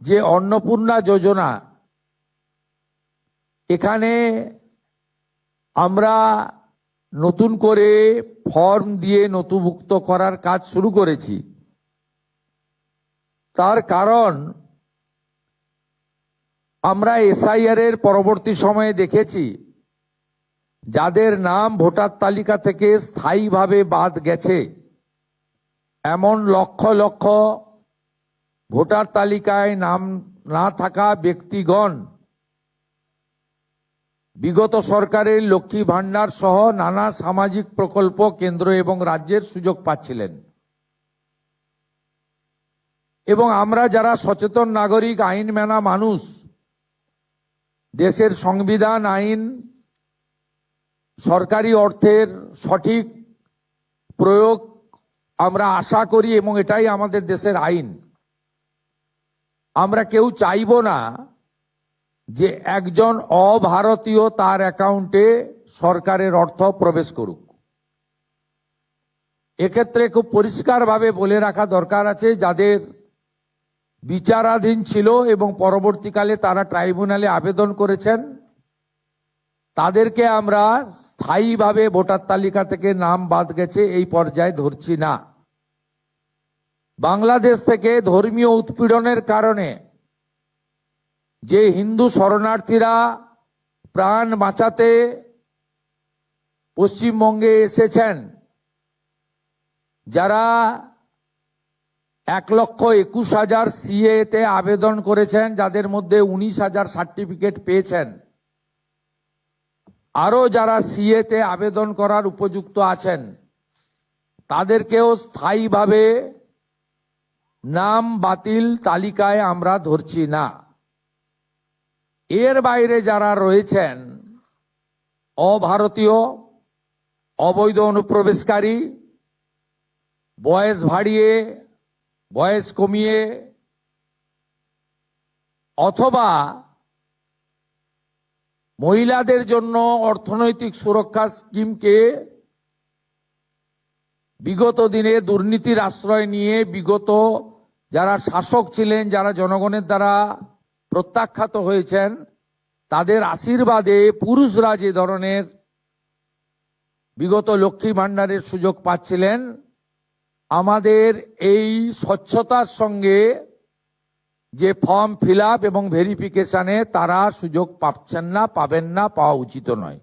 যে অন্নপূর্ণা যোজনা, এখানে আমরা নতুন করে ফর্ম দিয়ে নথিভুক্ত করার কাজ শুরু করেছি। তার কারণ আমরা এসআইআর এর পরবর্তী সময়ে দেখেছি যাদের নাম ভোটার তালিকা থেকে স্থায়ীভাবে বাদ গেছে এমন লক্ষ লক্ষ ভোটার তালিকায় নাম না থাকা ব্যক্তিগণ বিগত সরকারের লক্ষ্মী ভান্ডার সহ নানা সামাজিক প্রকল্প কেন্দ্র এবং রাজ্যের সুযোগ পাচ্ছিলেন। এবং আমরা যারা সচেতন নাগরিক, আইন মানা মানুষ, দেশের সংবিধান, আইন, সরকারি অর্থের সঠিক প্রয়োগ আমরা আশা করি এবং এটাই আমাদের দেশের আইন। আমরা কেউ চাইব না যে একজন অভারতীয় তার অ্যাকাউন্টে সরকারের অর্থ প্রবেশ করুক। এক্ষেত্রে খুব পরিষ্কারভাবে বলে রাখা দরকার আছে, যাদের বিচারাধীন ছিল এবং পরবর্তীকালে তারা ট্রাইব্যুনালে আবেদন করেছেন, তাদেরকে আমরা স্থায়ীভাবে ভোটার তালিকা থেকে নাম বাদ গেছে এই পর্যায়ে ধরছি না। বাংলাদেশ থেকে ধর্মীয় উৎপীড়নের কারণে যে হিন্দু শরণার্থীরা প্রাণ বাঁচাতে পশ্চিমবঙ্গে এসেছেন, যারা 1,21,000 সিএ তে আবেদন করেছেন, যাদের মধ্যে 19,000 সার্টিফিকেট পেয়েছেন, আরো যারা সিএ তে আবেদন করার উপযুক্ত আছেন, তাদেরকেও স্থায়ীভাবে নাম বাতিল তালিকায় আমরা ধরছি না। এর বাইরে যারা রয়েছেন, অভারতীয়, অবৈধ অনুপ্রবেশকারী, বয়স বাড়িয়ে বয়স কমিয়ে অথবা মহিলাদের জন্য অর্থনৈতিক সুরক্ষা স্কিমকে বিগত দিনে দুর্নীতির আশ্রয় নিয়ে বিগত যারা শাসক ছিলেন, যারা জনগণের দ্বারা প্রত্যাখ্যাত হয়েছেন, তাদের আশীর্বাদে পুরুষরা যে ধরনের বিগত লক্ষ্মী ভান্ডারের সুযোগ পাচ্ছিলেন, আমাদের এই স্বচ্ছতার সঙ্গে যে ফর্ম ফিল আপ এবং ভেরিফিকেশনে তারা সুযোগ পাচ্ছেন না, পাবেন না, পাওয়া উচিত নয়।